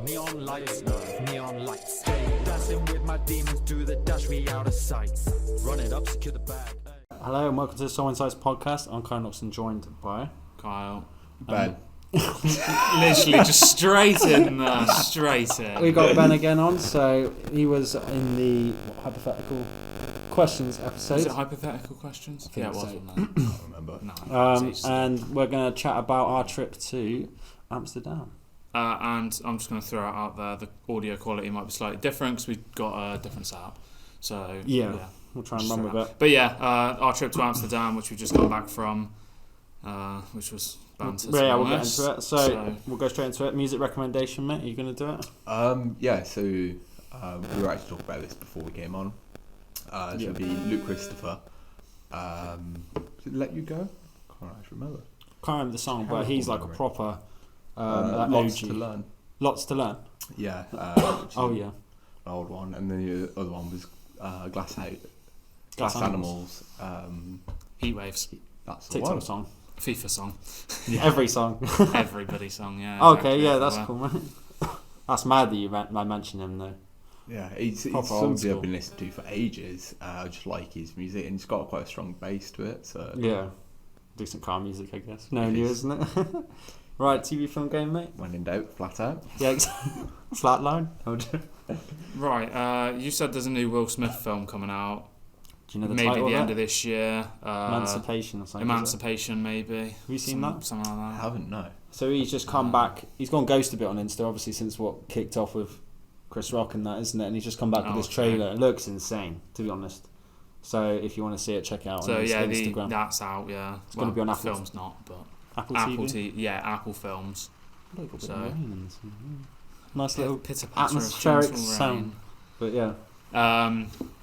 Neon lights, neon lights. Stay dancing with my demons, do the dash me out of sight. Run it up, secure the bag. Hello and welcome to the SoulInsights podcast. I'm Kyle, Loxton, joined by Kyle. Ben. Literally just straight in. We got Ben again on, so he was in the hypothetical questions episode. Was it hypothetical questions? Yeah, it was. so. I can't remember. No, and we're going to chat about our trip to Amsterdam. And I'm just going to throw it out there, the audio quality might be slightly different because we've got a different setup. So yeah, we'll try and run with it. But yeah, our trip to Amsterdam, which we've just come back from, which was banter. Yeah, we'll get into it. So we'll go straight into it. Music recommendation, mate. Are you going to do it? Yeah, so we were actually talking about this before we came on. So it'll be Luke Christopher. Let You Go? Can't actually remember. Can't remember the song, but he's like a proper Lots OG. to Learn. Lots to Learn? Yeah. An old one. And then the other one was Glass Animals. Heat Waves. That's the TikTok one. song. FIFA song. Every song. Everybody's song, yeah. Okay, yeah, that's cool, mate. That's mad that you mentioned him, though. Yeah, he's somebody I've been listening to for ages. I just like his music, and he's got quite a strong bass to it. So yeah, decent car music, I guess. No new, isn't it? Right, TV film game, mate. When in doubt, flat out. Yeah, Flatline. Right, you said there's a new Will Smith film coming out. Do you know the maybe title the of end it? of this year. Emancipation or something. Emancipation, maybe. Have you seen that? Something like that. I haven't, no. So he's just come back. He's gone ghost a bit on Insta, obviously, since what kicked off with Chris Rock and that, isn't it? And he's just come back with this trailer. It looks insane, to be honest. So if you want to see it, check it out on Instagram. That's out, yeah. It's going to be on Apple. Film's not, but Apple TV? Yeah, Apple Films. So nice little pitter-patter atmospheric sound. But yeah.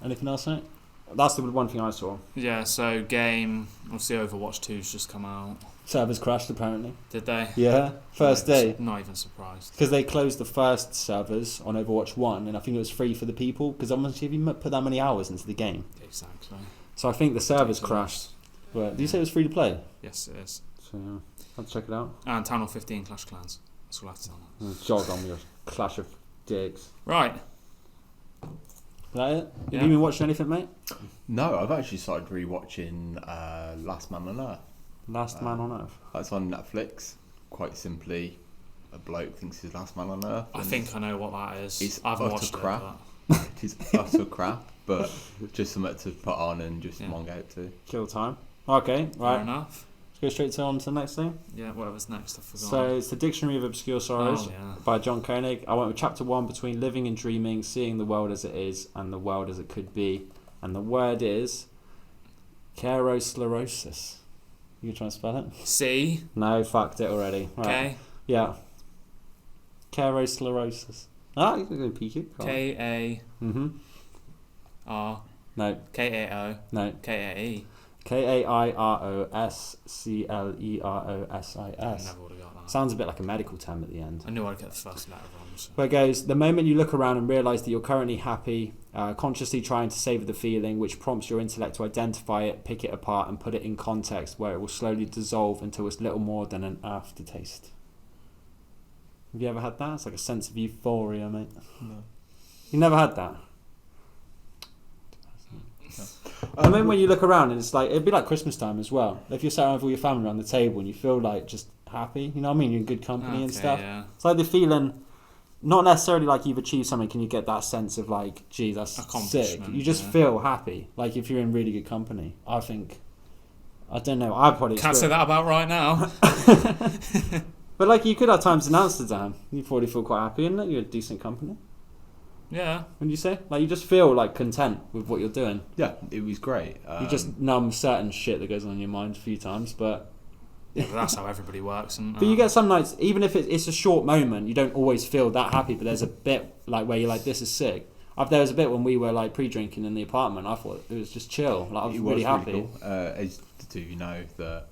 Anything else, mate? That's the one thing I saw. Yeah, so game, obviously Overwatch 2's just come out. Servers crashed, apparently. Did they? Yeah, first day. Not even surprised. Because they closed the first servers on Overwatch 1, and I think it was free for the people, because I'm not sure if you put that many hours into the game. Exactly. So I think the servers crashed. But did you say it was free to play? Yes, it is. So yeah, I'll check it out. And Town Hall 15 Clash of Clans. That's all I have to tell you. Jog on your Clash of Dicks. Right. Is that it? Yeah. Have you been watching anything, mate? No, I've actually started rewatching Last Man on Earth. Last Man on Earth. That's on Netflix. Quite simply, a bloke thinks he's last man on Earth. I think I know what that is. It's I've utter watched crap. it. It is utter crap, but just something to put on and just mong out to. Kill time. Okay, right. Fair enough. Let's go straight on to the next thing. Yeah, whatever's next, I forgot. So it's the Dictionary of Obscure Sorrows by John Koenig. I went with chapter 1, between living and dreaming, seeing the world as it is and the world as it could be. And the word is kerosclerosis. You try and spell it? C. No, fucked it already. Right. K. Yeah. Kerosclerosis. Ah, you're going to peek it. K-A. R. No. K-A-O. No. K-A-E. Kairosclerosis. I never would have got that. Sounds a bit like a medical term at the end. I knew I'd get the first letter wrong. So. Where it goes, the moment you look around and realise that you're currently happy, consciously trying to savour the feeling, which prompts your intellect to identify it, pick it apart and put it in context where it will slowly dissolve until it's little more than an aftertaste. Have you ever had that? It's like a sense of euphoria, mate. No. You never had that? I mean, when you look around and it's like, it'd be like Christmas time as well. If you're sat around with all your family around the table and you feel like just happy, you know what I mean? You're in good company and stuff. Yeah. It's like the feeling, not necessarily like you've achieved something, can you get that sense of like, gee, that's sick. You just feel happy, like if you're in really good company. I think, I don't know, I probably can't say that about right now. But like you could have times in Amsterdam, you probably feel quite happy, isn't it? You're a decent company. Yeah. Wouldn't you say? Like you just feel like content with what you're doing. Yeah, it was great. You just numb certain shit that goes on in your mind a few times, but... Yeah, but that's how everybody works. But you get some nights, even if it's a short moment, you don't always feel that happy, but there's a bit like where you're like, this is sick. There was a bit when we were like pre-drinking in the apartment, I thought it was just chill. Like I was really happy. Cool. As do you know that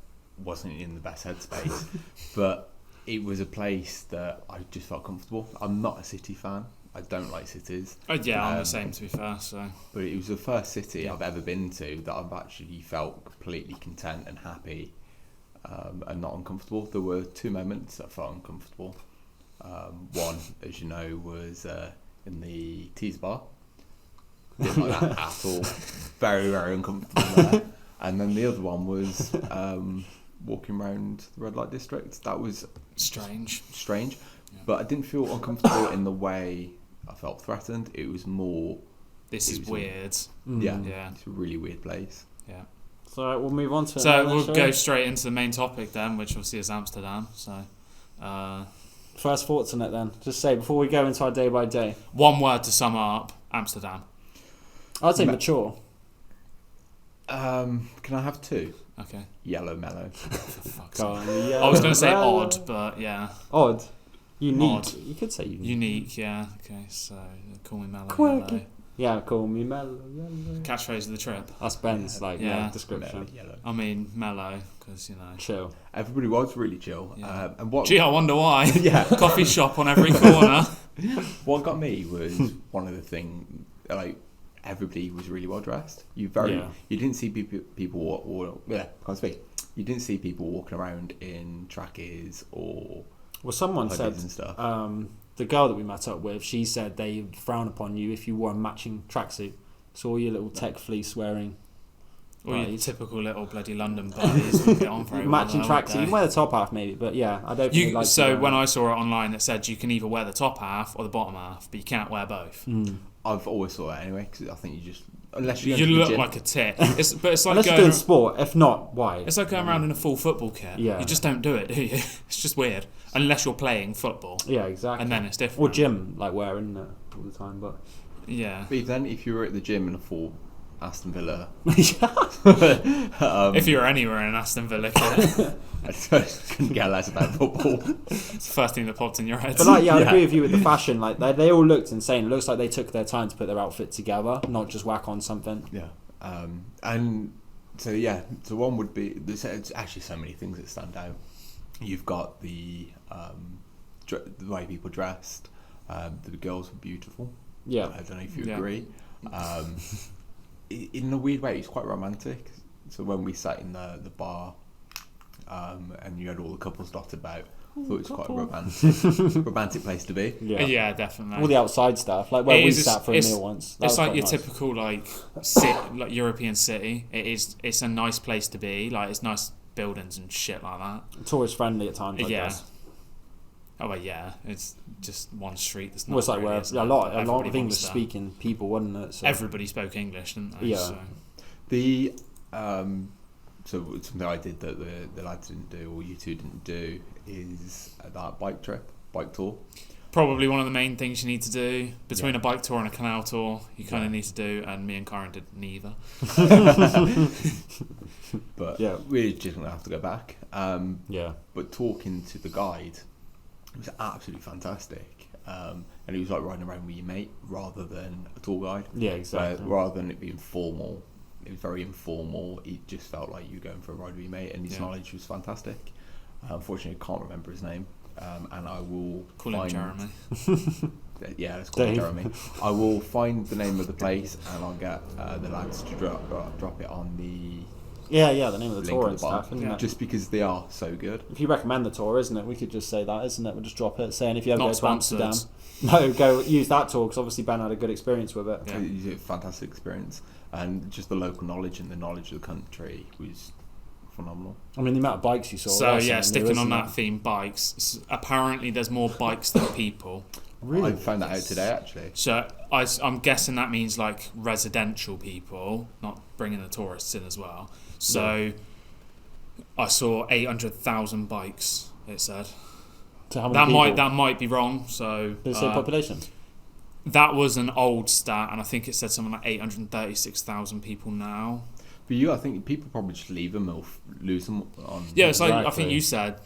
wasn't in the best headspace, but it was a place that I just felt comfortable. I'm not a city fan. I don't like cities. Yeah, I'm the same, to be fair. So, but it was the first city I've ever been to that I've actually felt completely content and happy, and not uncomfortable. There were 2 moments that I felt uncomfortable. One, as you know, was in the teaser bar. Didn't like that at all. Very, very uncomfortable there. And then the other one was walking around the red light district. That was Strange. Yeah. But I didn't feel uncomfortable in the way I felt threatened. It was more... This is weird. Yeah, it's a really weird place. Yeah. So we'll move on to... So we'll go straight into the main topic then, which obviously is Amsterdam. So... First thoughts on it then. Just say, before we go into our day by day. One word to sum up, Amsterdam. I'd say mature. Can I have two? Okay. Yellow mellow. I was going to say odd, but yeah. Odd. Unique. Odd. You could say unique. Unique, yeah. Okay, so call me mellow. Quirky. Yellow. Yeah, call me mellow. Yellow. Catchphrase of the trip. That's Ben's description. Mellow, yellow. I mean mellow, because, you know. Chill. Everybody was really chill. Yeah. And what... Gee, I wonder why. Yeah. Coffee shop on every corner. What got me was one of the things, like, everybody was really well dressed. You didn't see people can't speak. You didn't see people walking around in trackies or Well, someone said and stuff. The girl that we met up with, she said they frown upon you if you wore a matching tracksuit. So all your little tech fleece wearing, Or your typical little bloody London buddies wouldn't get on very well. matching tracksuit. You can wear the top half maybe, but yeah, I don't. You, so when I saw it online, it said you can either wear the top half or the bottom half, but you can't wear both. I've always thought that anyway, because I think you just... Unless you look like a tit. But it's like unless you're doing sport. If not, why? It's like going around in a full football kit. Yeah. You just don't do it, do you? It's just weird. Unless you're playing football. Yeah, exactly. And then it's different. Or gym, like wearing it all the time, but... Yeah. But then if you were at the gym in a full Aston Villa... If you were anywhere in Aston Villa kit. I just couldn't care less about football. It's the first thing that popped in your head. But like, yeah, I agree with you with the fashion. Like they all looked insane. It looks like they took their time to put their outfit together, not just whack on something. Yeah. And so one would be... There's actually so many things that stand out. You've got the way people dressed. The girls were beautiful. Yeah. I don't know if you agree. In a weird way, it's quite romantic. So when we sat in the bar, and you had all the couples dotted about, I thought it was quite a romantic place to be. Yeah, definitely. All the outside stuff, like where we sat for a meal once. It's like your typical like European city. It's a nice place to be. Like it's nice buildings and shit like that. Tourist friendly at times. I guess. Oh well, yeah. It's just one street. That's not. Well, it's like really, where a lot of English speaking people, wasn't it? So. Everybody spoke English, didn't they? Yeah. So. The so something I did that the lads didn't do, or you two didn't do, is that bike tour. Probably one of the main things you need to do between a bike tour and a canal tour. You kind of need to do, and me and Kyron did neither. But we're just gonna have to go back. But talking to the guide, it was absolutely fantastic. And he was like riding around with your mate rather than a tour guide. Yeah, exactly. Rather than it being formal, it was very informal. It just felt like you were going for a ride with your mate, and his knowledge was fantastic. Unfortunately, I can't remember his name, and I will call him Jeremy. Yeah, let's call him Jeremy. I will find the name of the place, and I'll get the lads to drop it on the the name of the tour and stuff, isn't it? Just because they are so good. If you recommend the tour, isn't it? We could just say that, isn't it? We'll just drop it, saying if you ever Not go sponsored. to Amsterdam, go use that tour, because obviously Ben had a good experience with it. Yeah. It was a fantastic experience, and just the local knowledge and the knowledge of the country was phenomenal. I mean, the amount of bikes you saw. So sticking on that theme, bikes. Apparently, there's more bikes than people. Really? I found that out today, actually. So I'm guessing that means like residential people, not bringing the tourists in as well. So I saw 800,000 bikes. It said. So how many people? That might be wrong. So did it say population? That was an old stat, and I think it said something like 836,000 people now. For you, I think people probably just leave them or lose them on. Yeah, it's like I think you said.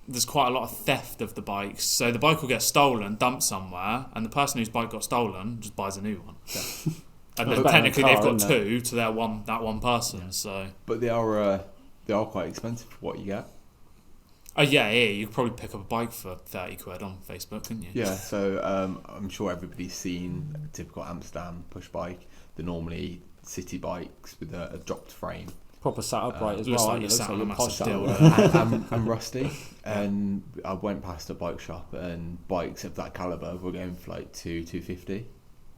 There's quite a lot of theft of the bikes. So the bike will get stolen, dumped somewhere, and the person whose bike got stolen just buys a new one. Yeah. And then technically they've got two to that one person. Yeah. So, but they are quite expensive for what you get. Oh yeah, you could probably pick up a bike for 30 quid on Facebook, couldn't you? Yeah, so I'm sure everybody's seen a typical Amsterdam push bike. They're normally city bikes with a dropped frame. Proper sat upright as looks well. like It you're looks sat like on a you're massive posh dildo. I'm rusty, and I went past a bike shop, and bikes of that caliber were going for like £250,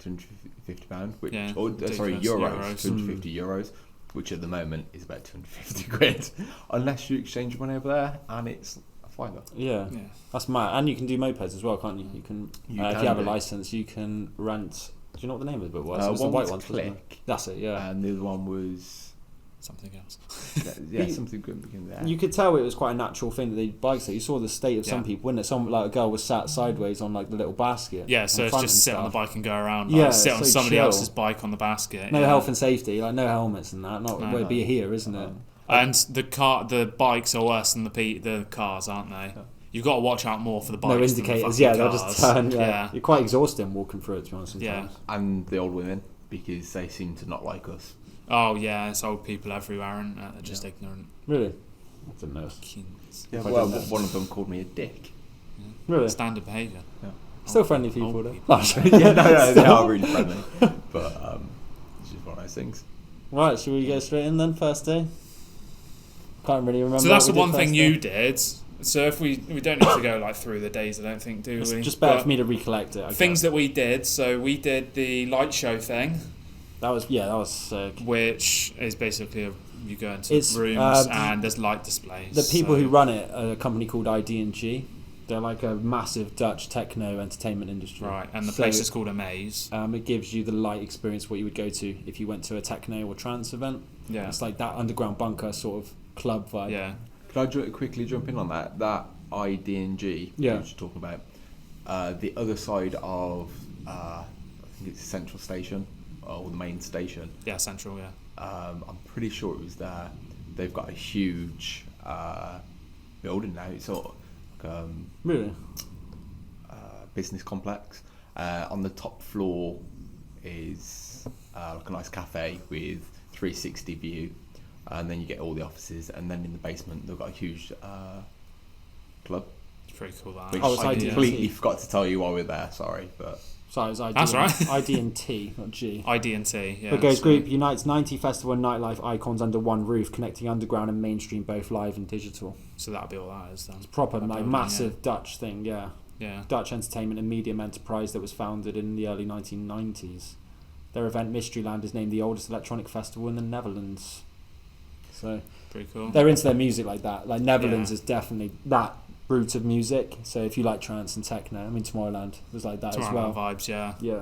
£250, which Yeah, sorry, ridiculous. €250, which at the moment is about 250 quid, unless you exchange money over there, and it's a fiver. Yeah. Yeah. That's mad. And you can do mopeds as well, can't you? You can, if you have a license, you can rent. Do you know what the name of the book was? It was the One white was ones, wasn't it? Click, That's it. Yeah. and the other one was Something else. something good begin there. You could tell it was quite a natural thing that they bikes. That you saw the state of some Yeah. people, wouldn't it? Some like a girl was sat sideways on like the little basket. Yeah, so in it's front just and sit on the stuff. bike and go around. Yeah, Sit on so somebody chill. else's bike on the basket. No yeah. health and safety, like no helmets and that. Not No. where be here, isn't it? And the bikes are worse than the cars, aren't they? You've got to watch out more for the bikes. No than indicators. the Yeah, fucking they'll cars. just turn. Yeah. Yeah. You're quite exhausting walking through it, to be honest. Yeah. Sometimes. And the old women, because they seem to not like us. Oh yeah, it's old people everywhere, aren't they? They're just ignorant. Really? I didn't know. Kids. Yeah, I well, don't know. one of them called me a dick. Really? Standard behaviour. Still friendly people, Old though. people. Yeah, no, they are really friendly, but it's just one of those things. Right, should we go straight in then? First day. Can't really remember. So that's the what we one did thing first you day. did. So if we don't need to go like through the days, I don't think, do It's we? just better But for me to recollect it. I things guess. that we did. So we did the light show thing, that was sick. which is basically you go into It's, rooms and there's light displays. The people so- who run it are a company called ID&G. They're like a massive Dutch techno entertainment industry. Right, and the So, place is called Amaze. It gives you the light experience what you would go to if you went to a techno or trance event. Yeah, It's like that underground bunker sort of club vibe. yeah. Could I quickly jump in on that? That ID&G, Yeah. which you're talking about, the other side of, I think it's Central Station, or the main station. Yeah, Central, yeah. I'm pretty sure it was there. They've got a huge building now. It's sort of like, Really? business complex. On the top floor is like a nice cafe with 360 view, and then you get all the offices, and then in the basement they've got a huge club, It's pretty cool, that. which Oh, it's I ID&T. completely forgot to tell you while we were there, sorry, but Sorry, it's ID. That's right. ID&T, not G. ID&T, yeah. The Goes so- Group unites 90 festival and nightlife icons under one roof, connecting underground and mainstream, both live and digital. So that'll be all that is then. Proper, That like building, massive Dutch thing, yeah. Yeah. Dutch entertainment and medium enterprise that was founded in the early 1990s. Their event Mysteryland is named the oldest electronic festival in the Netherlands. So Pretty cool. they're into their music like that. Like Netherlands Yeah. is definitely that root of music. So if you like trance and techno, I mean Tomorrowland was like that as Tomorrowland well. vibes, yeah. Yeah.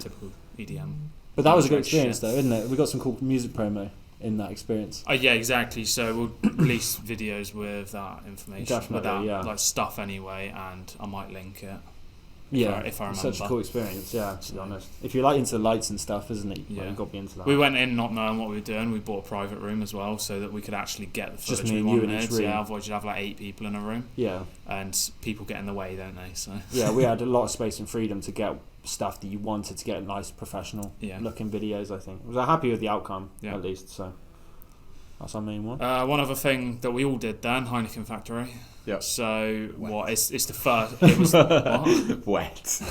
Typical EDM. But that was a good Shit. experience though, isn't it? We got some cool music promo in that experience. Oh yeah, exactly. So we'll release videos with that information, Definitely, with that yeah. like stuff anyway, and I might link it. Yeah, if I it's such a remember. cool experience. Yeah, to be honest. If you're like into the lights and stuff, isn't it? Yeah. You've got to be into that. We went in not knowing what we were doing. We bought a private room as well, so that we could actually get the Just footage me we and you in wanted. each room. Yeah, otherwise you'd have like 8 people in a room, Yeah, and people get in the way, don't they? So yeah. We had a lot of space and freedom to get stuff that you wanted to get nice, professional Yeah. looking videos. I think. I was happy with the outcome Yeah. at least. So that's our main one. one other thing that we all did then, Heineken Factory. Yep. So Wet. what? It's the first. It was what? wet.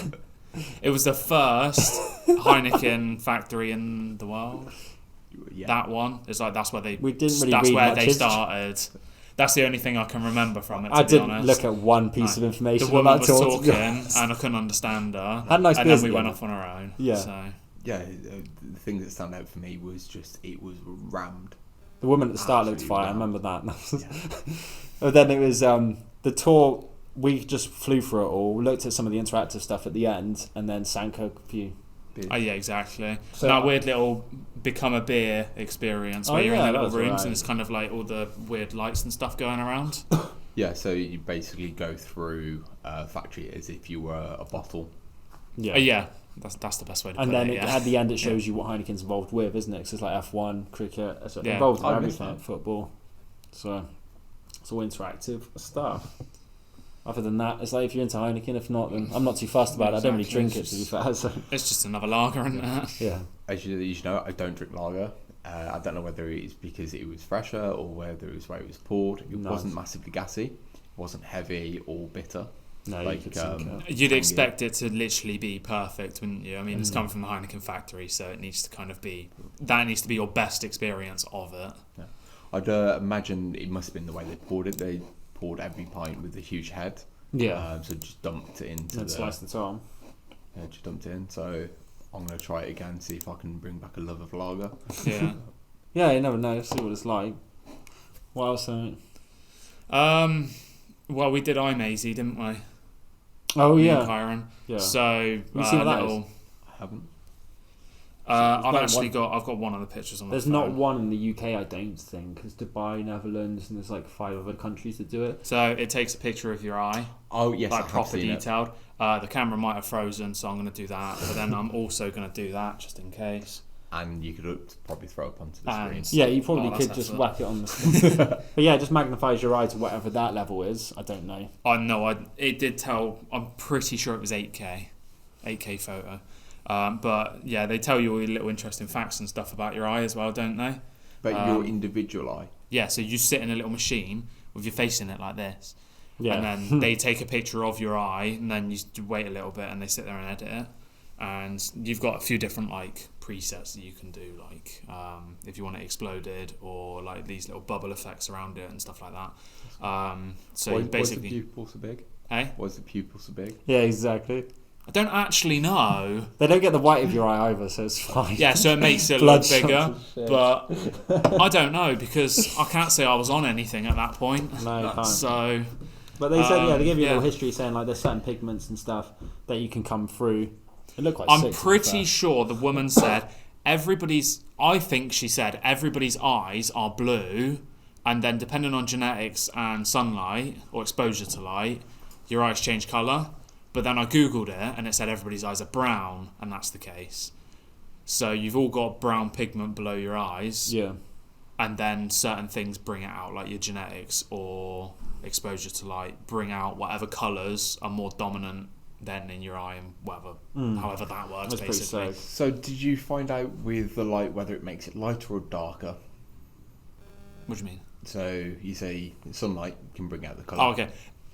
It was the first Heineken factory in the world. Yeah. That one. It's like that's where they. We didn't really That's read where much they history. started. That's the only thing I can remember from it. To I be didn't honest. look at one piece No. of information The woman about was tour, to be talking, honest. and I couldn't understand her. Had nice and beers then we at went the off on our own. Yeah. So Yeah, the thing that stand out for me was just it was rammed. The woman at the start looked Absolutely fire. I not. remember that. But then it was the tour. We just flew through it all, looked at some of the interactive stuff at the end, and then sank a few. oh yeah, exactly. So that weird little become a beer experience Oh, where you're yeah, in the that little was rooms alright. and it's kind of like all the weird lights and stuff going around. Yeah, so you basically go through a factory as if you were a bottle. Yeah. Yeah, that's the best way to And put then it. it, Yeah. at the end, it shows you what Heineken's involved with, isn't it? 'Cause it's like F1, cricket, it's Yeah. involved with I missed everything, that. football. So it's all interactive stuff. Other than that, it's like if you're into Heineken, if not, then I'm not too fussed about it. I don't really Exactly. drink it, to be fair. So It's just another lager, isn't it? yeah, As you know, I don't drink lager. I don't know whether it's because it was fresher or whether it was where it was poured. It Nice. wasn't massively gassy. It wasn't heavy or bitter. No, like, you could sink it. You'd expect it to literally be perfect, wouldn't you? I mean, it's coming from the Heineken factory, so it needs to kind of be... That needs to be your best experience of it. Yeah. I'd imagine it must have been the way they poured it. They poured every pint with a huge head. Yeah. So just dumped it into And slice the top. Yeah, just dumped it in. So I'm going to try it again, see if I can bring back a love of lager. Yeah. Yeah, you never know. See what it's like. What else? Well, we did iMazy, didn't we? Oh, Me yeah. and Chiron. Yeah. So, You see what that is? I haven't. I've got one of the pictures on my There's phone. not one in the UK, I don't think, because Dubai, Netherlands, and there's like 5 other countries that do it. So it takes a picture of your eye, Oh, yes, I like have proper seen it. detailed. The camera might have frozen, so I'm going to do that. But then I'm also going to do that just in case. And you could probably throw it onto the screen. Yeah, you probably Oh, that's could just excellent. whack it on the screen. But yeah, it just magnifies your eye to whatever that level is. I don't know. I know. It did tell. I'm pretty sure it was 8K photo. But yeah, they tell you all your little interesting facts and stuff about your eye as well, don't they? But your individual eye. Yeah. So you sit in a little machine with your face in it like this, Yeah. and then they take a picture of your eye, and then you wait a little bit, and they sit there and edit it. And you've got a few different like presets that you can do, like if you want it exploded or like these little bubble effects around it and stuff like that. So Why, basically, was the pupil so big? hey, Was the pupil so big? Yeah, exactly. I don't actually know. They don't get the white of your eye either, so it's fine. Yeah, so it makes it look Bloodshot bigger, and shit. but I don't know because I can't say I was on anything at that point. No, you can't. So But they said, they give you a yeah. little history saying like there's certain pigments and stuff that you can come through. It looked quite I'm sick, to be pretty fair. sure the woman said I think she said everybody's eyes are blue, and then depending on genetics and sunlight or exposure to light, your eyes change colour. But then I googled it and it said everybody's eyes are brown, and that's the case. So you've all got brown pigment below your eyes, Yeah. and then certain things bring it out, like your genetics or exposure to light bring out whatever colours are more dominant than in your eye, and whatever, however that works. That's pretty basically. sick. So did you find out with the light whether it makes it lighter or darker? What do you mean? So you say sunlight can bring out the colour. Oh, okay.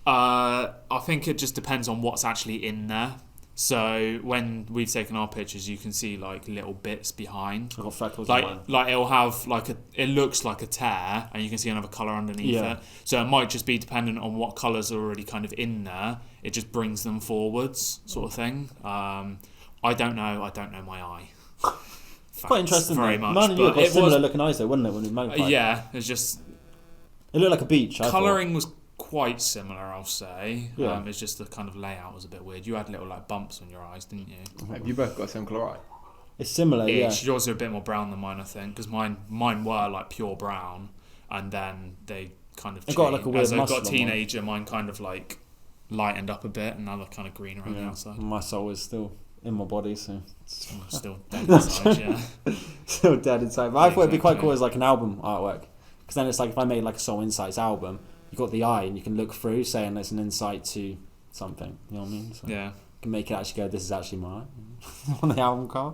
I think it just depends on what's actually in there. So when we've taken our pictures, you can see like little bits behind. I've got freckles on mine. Like it'll have it looks like a tear, and you can see another colour underneath Yeah. it. So it might just be dependent on what colours are already kind of in there. It just brings them forwards, sort of thing. I don't know my eye. Quite interesting. Very though. much. Mine and you But got it similar was, looking eyes though, wouldn't it? When we magnified? yeah, it's just It looked like a beach. I thought. colouring was quite similar, I'll say. Yeah. It's just the kind of layout was a bit weird. You had little like bumps on your eyes, didn't you? Have you both got the same colour eye? It's similar, yeah. Yours are a bit more brown than mine, I think, because mine were like pure brown, and then they kind of It changed. got like a weird As I muscle got a on mine. teenager, mine kind of like lightened up a bit, and now they're kind of green around the Yeah. outside. My soul is still in my body, so it's I'm still dead inside, yeah. still dead inside. But I thought it'd be quite Exactly. cool as like an album artwork, because then it's like if I made like a Soul Insights album, you got the eye and you can look through, saying it's an insight to something. You know what I mean? So Yeah, you can make it actually go, this is actually my eye on the album cover.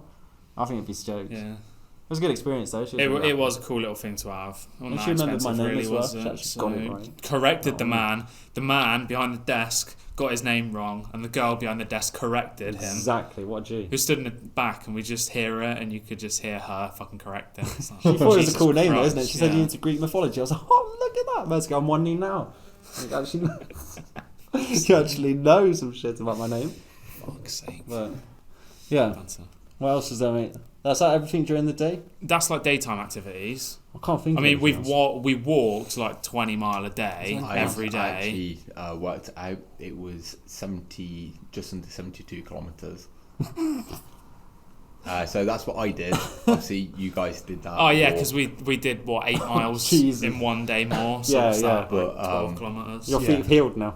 I think it'd be stoked. yeah. It was a good experience though. She was It really was a cool little thing to have. And she remembered my name really as well. was She it? actually So got it right. corrected the Oh. man. The man behind the desk got his name wrong, and the girl behind the desk corrected him. Exactly, what a G. Who stood in the back, and we just hear it, and you could just hear her fucking correct it. It's like, She thought it was a Jesus cool name though, Christ, isn't it? She said yeah. you into Greek mythology. I was like, oh, look at that. Let's go on one knee now. Like, actually knows. She actually knows some shit about my name. Fuck's sake. But yeah, Fancy. what else is there, mate? That's like everything during the day? That's like daytime activities. I can't think I of mean, anything else. we walked like 20 mile a day every I day. actually worked out it was 70, just under 72 kilometres. So that's what I did. Obviously, you guys did that. Oh yeah, more. because we did what 8 miles Jesus. in one day more. So Yeah, it's yeah. like, But, 12 kilometers. Your feet have healed now.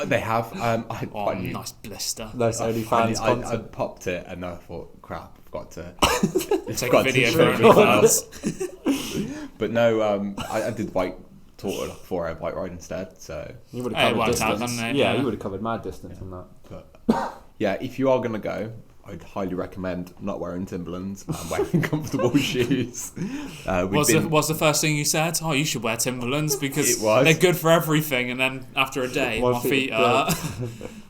They have. Oh, nice blister. Nice OnlyFans I content. popped it and I thought, crap, I've got to Take a got to video show for you OnlyFans. But no, I did bike tour like 4-hour bike ride instead. So, You would Hey, it have covered worked out, distance. didn't it? Yeah, Yeah. you would have covered mad distance on that. but yeah, if you are gonna go, I'd highly recommend not wearing Timberlands and wearing comfortable shoes. What's the first thing you said? Oh, you should wear Timberlands because It was. they're good for everything. And then after a day, my feet hurt.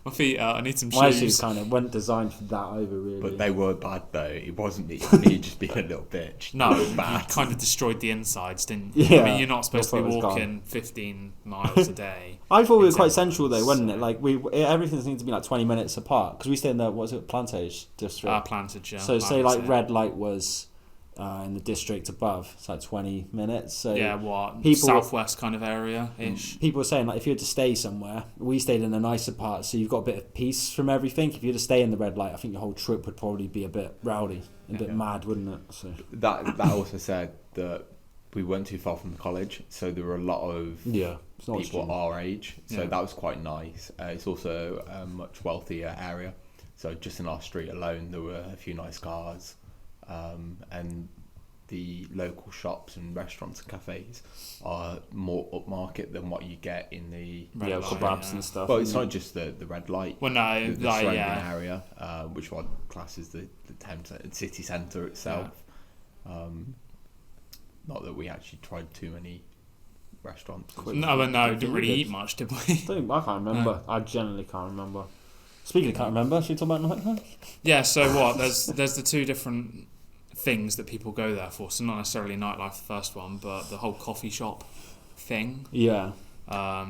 My feet hurt. I need some My shoes. shoes kind of weren't designed for that either, really. But they were bad though. It wasn't me just being a little bitch. No, It was you bad. kind of destroyed the insides, didn't you? Yeah. I mean, you're not supposed to be Your foot was walking 15 miles a day. I thought we were in quite Timberlands, central though, wasn't it? so- Like everything seemed to be like 20 minutes apart because we stayed in the Plantage district. Planted, yeah. So say Planted, like yeah. red light was in the district above, it's like 20 minutes. So Yeah, what? people- Southwest kind of area-ish. people were saying like if you had to stay somewhere, we stayed in a nicer part, so you've got a bit of peace from everything. If you had to stay in the red light, I think your whole trip would probably be a bit rowdy, a bit mad, wouldn't it? So That also said that we weren't too far from the college, so there were a lot of yeah, it's not people extreme. our age. So Yeah. that was quite nice. It's also a much wealthier area. So just in our street alone, there were a few nice cars, and the local shops and restaurants and cafes are more upmarket than what you get in the Red yeah, light, kebabs yeah. and stuff. Well, it's not just the red light. Well, no, The like, surrounding yeah. area, which one classes the town city centre itself. Not that we actually tried too many restaurants. No, we didn't think we really did. eat much, did we? I can't remember. I generally can't remember. Speaking of can't remember, should we talk about nightlife? Yeah, so what? There's the two different things that people go there for. So not necessarily nightlife, the first one, but the whole coffee shop thing, Yeah,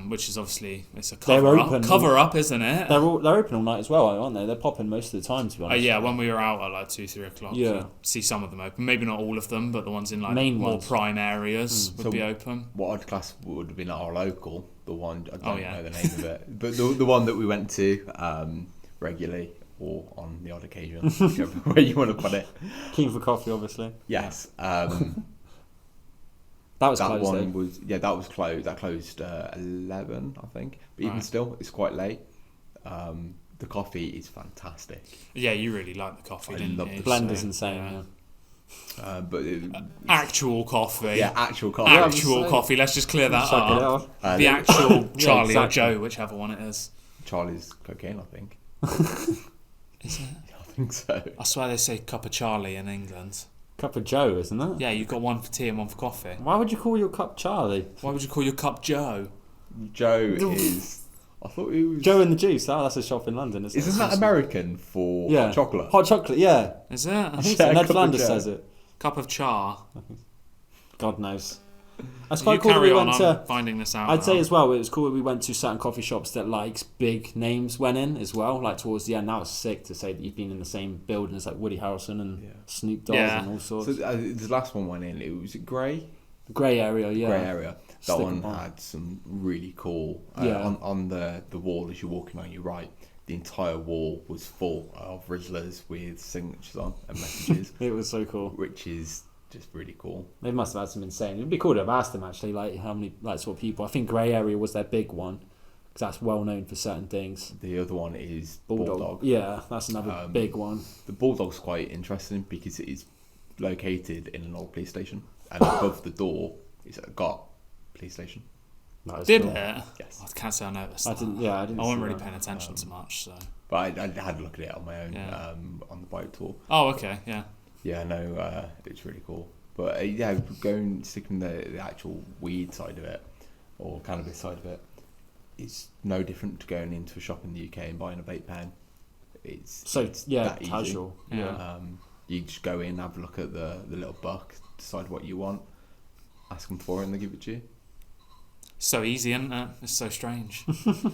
which is obviously it's a They're cover open. up, isn't it? they're open all night as well, aren't they? They're popping most of the time, to be honest. Yeah, when we were out at like 2-3 o'clock, Yeah. you'd see some of them open. Maybe not all of them, but the ones in like Main more ones. prime areas would So be open. What I'd class would have been our local, the one I don't yeah. know the name of it, but the one that we went to regularly or on the odd occasion, whichever way you want to put it. Keen for coffee, obviously. Yes, That was that closed. one though. was that was closed. That closed 11, I think. But even Right. still, it's quite late. The coffee is fantastic. Yeah, you really like the coffee, I didn't love you? the Blender's So, insane. yeah. Yeah. But Actual coffee. yeah, actual coffee. Actual so- coffee. Let's just clear that Suck it up. off. The actual Yeah, Charlie exactly. or Joe, whichever one it is. Charlie's cocaine, I think. Is it? I think so. I swear they say cup of Charlie in England. Cup of Joe, isn't it? Yeah, you've got one for tea and one for coffee. Why would you call your cup Charlie? Why would you call your cup Joe? Joe is. I thought he was. Joe and the Juice. Oh, that's a shop in London, isn't it? Isn't that American for Yeah. hot chocolate? Hot chocolate, yeah. Is it? I think Yeah, so. Ned cup of Flanders Joe. says it. Cup of char. God knows. That's You quite cool that carry we on, went I'm to... finding this out. I'd say now. as well, it was cool that we went to certain coffee shops that like big names went in as well, like towards the end. That was sick to say that you've been in the same building as like Woody Harrelson and Yeah. Snoop Dogg Yeah. and all sorts. So the last one went in. It was grey. Grey area, yeah. Grey area. That Slip one and bond. had some really cool. Yeah. On the wall as you're walking on your right, the entire wall was full of Rizzlers with signatures on and messages, It was so cool. which is just really cool. They must have had some insane. It'd be cool to have asked them actually, like how many like sort of people. I think Grey area was their big one because that's well known for certain things. The other one is Bulldog. Bulldog. Yeah, that's another big one. The Bulldog's quite interesting because it is located in an old police station, and above the door it's got police station. That was Did cool. it? Yes. I can't say I noticed I that. didn't. Yeah, I didn't. I wasn't see really that. paying attention to much, so. But I had a look at it on my own Yeah. on the bike tour. Oh, okay, yeah. Yeah, no, it's really cool. But sticking the actual weed side of it, or cannabis side of it, it's no different to going into a shop in the UK and buying a vape pen. It's that easy. casual. Yeah. You just go in, have a look at the little buck, decide what you want, ask them for it, and they give it to you. So easy, isn't it? It's so strange. Going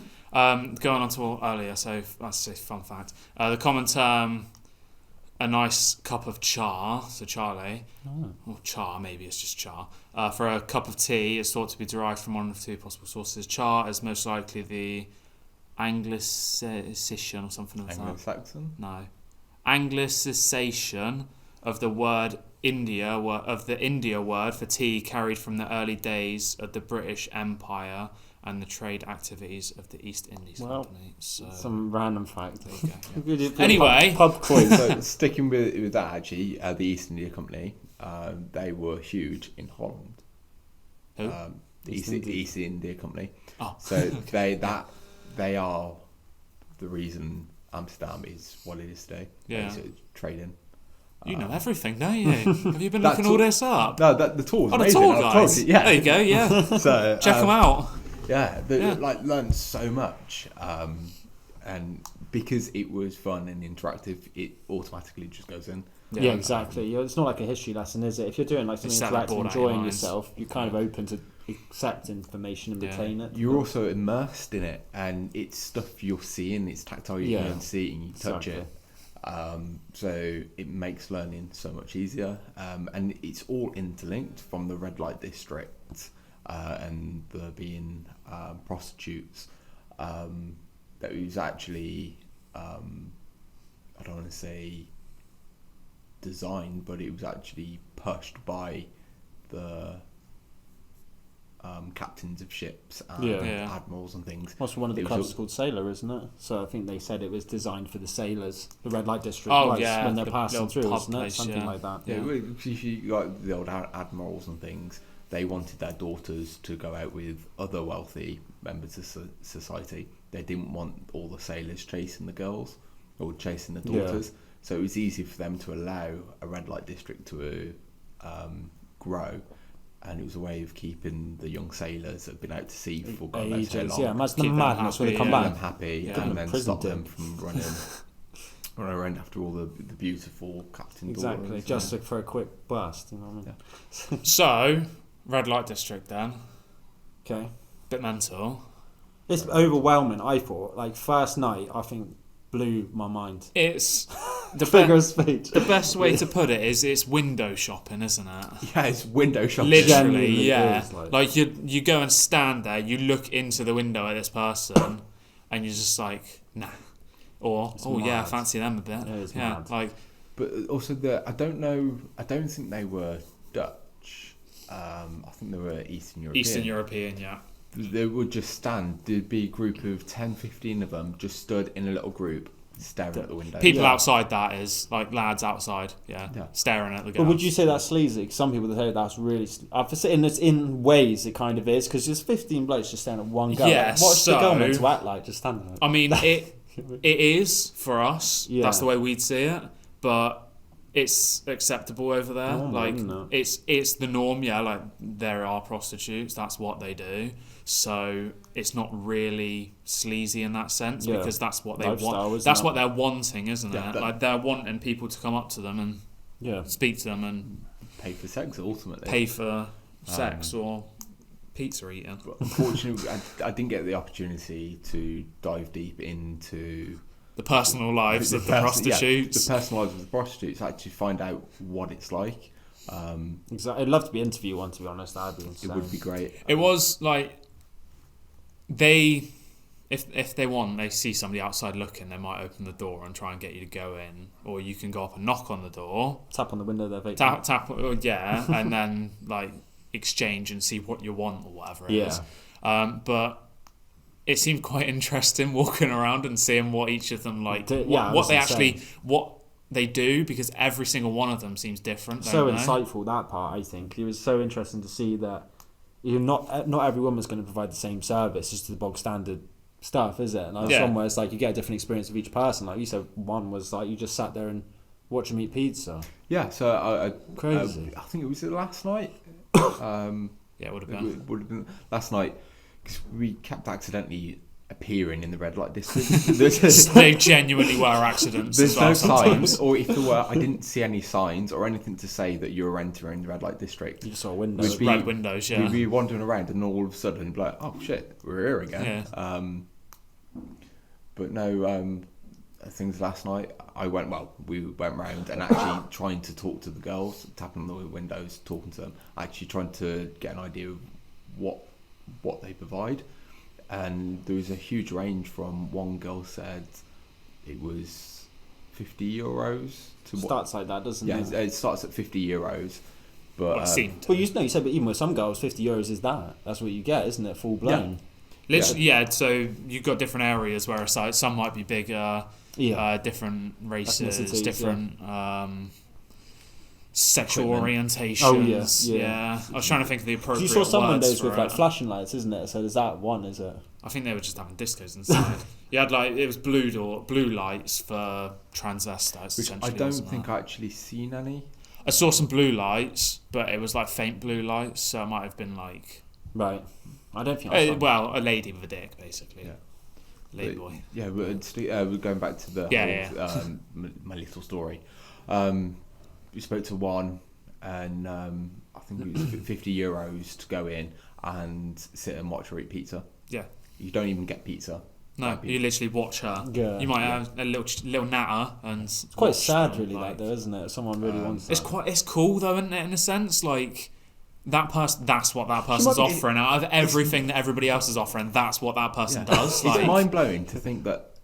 on to earlier, so that's a fun fact. The common term, a nice cup of char, so Charlie, or char, maybe it's just char, for a cup of tea is thought to be derived from one of two possible sources. Char is most likely the Anglicization or something like that. Anglo-Saxon? No. Anglicization of the word India, of the India word for tea carried from the early days of the British Empire and the trade activities of the East Indies Well, Company. So Some random fact. there you go, yeah. Anyway. pub quiz. So sticking with that, actually, the East India Company, they were huge in Holland. Who? The East East India Company. Oh. So they are the reason Amsterdam is what it is today. Yeah. It's trading. You know everything, don't you? Have you been looking all this up? No, the tour was the amazing. tour I've told guys. you, yeah. There you go, yeah. So, Check them out. Yeah, like learned so much, and because it was fun and interactive, it automatically just goes in. Yeah, exactly. It's not like a history lesson, is it? If you're doing like something interactive, enjoying yourself, you're kind of open to accept information and retain it. You're also immersed in it, and it's stuff you're seeing. It's tactile. You can see it and you touch it. So it makes learning so much easier, and it's all interlinked from the red light district and the being prostitutes. That was actually I don't want to say designed, but it was actually pushed by the captains of ships and admirals and things. Also, one of the clubs is called Sailor, isn't it? So I think they said it was designed for the sailors, the red light district. When they're passing through, isn't it? Something like that. Yeah, if you got the old admirals and things, they wanted their daughters to go out with other wealthy members of society. They didn't want all the sailors chasing the girls or chasing the daughters. So it was easy for them to allow a red light district to grow. And it was a way of keeping the young sailors that have been out to sea for God knows how long. Yeah, imagine the madness when they come back. Keep them happy and then stop them from running around after all the beautiful captain daughters. Exactly, just for a quick burst, you know what I mean? So, red light district then. Okay. Bit mental. It's overwhelming, I thought. Like, first night, I think, blew my mind. It's the figure of speech. The best way to put it is it's window shopping, isn't it? Yeah, it's window shopping. Literally, yeah. Like you go and stand there, you look into the window at this person, and you're just like, nah. Or yeah, I fancy them a bit. Yeah, like. But also I don't think they were Dutch. I think they were Eastern European. Eastern European, yeah. They would just stand. There'd be a group of 10, 15 of them just stood in a little group staring at the window. People outside, that is. Like lads outside, staring at the girls. But would you say that's sleazy? Some people would say that's really... in ways it kind of is, because there's 15 blokes just staring at one girl. Yeah, like, what's the girl meant to act like? Just standing there. I mean, it is for us. Yeah. That's the way we'd see it. But... it's acceptable over there. It's the norm. Yeah, like there are prostitutes. That's what they do. So it's not really sleazy in that sense because that's what they want. That's what they're wanting, isn't it? Like they're wanting people to come up to them and speak to them and pay for sex ultimately. Pay for sex or pizza eating. Unfortunately, I didn't get the opportunity to dive deep into the personal lives of the prostitutes. The personal lives of the prostitutes, actually find out what it's like. Exactly. I'd love to be interviewed one, to be honest. That'd be insane. It would be great. It was like if they want, they see somebody outside looking, they might open the door and try and get you to go in, or you can go up and knock on the door, tap on the window there, tap, and then like exchange and see what you want or whatever it is. But it seemed quite interesting walking around and seeing what each of them what they do, because every single one of them seems different. So insightful, that part. I think it was so interesting to see that not every woman's going to provide the same service, just the bog standard stuff, is it? And some where it's like you get a different experience of each person. Like you said, one was like you just sat there and watched them eat pizza. Yeah, so crazy. I think it was last night. It would have been last night, because we kept accidentally appearing in the red light district. They genuinely were accidents. There's no signs, or if there were, I didn't see any signs or anything to say that you were entering the red light district. You just saw windows. Red windows, yeah. We'd be wandering around, and all of a sudden, be like, oh shit, we're here again. Yeah. But no, things last night, we went round and actually trying to talk to the girls, tapping on the windows, talking to them, actually trying to get an idea of what they provide. And there was a huge range from, one girl said it was €50 to starts like that, doesn't it? Yeah, it starts at €50. But you said, but even with some girls, €50 is that's what you get, isn't it? Full blown. Literally, so you've got different areas where it's like some might be bigger, different races, different sexual orientations. I was trying to think of the appropriate words. You saw some windows with like flashing lights, isn't it? So there's that one, is it? I think they were just having discos inside. You had it was blue lights for transvestites. Which I don't think I actually seen any. I saw some blue lights, but it was faint blue lights, so it might have been Right. I don't think I saw a lady with a dick, basically. Yeah. Lady boy. Yeah, we're going back to the whole, my little story. We spoke to one, and I think it was €50 to go in and sit and watch her eat pizza. Yeah. You don't even get pizza. No, you literally watch her. Yeah. You might have a little natter, and it's quite sad, really, though, isn't it? Someone really wants that. It's cool, though, isn't it? In a sense, that person. That's what that person's offering. Out of everything that everybody else is offering, that's what that person does. It's mind blowing to think that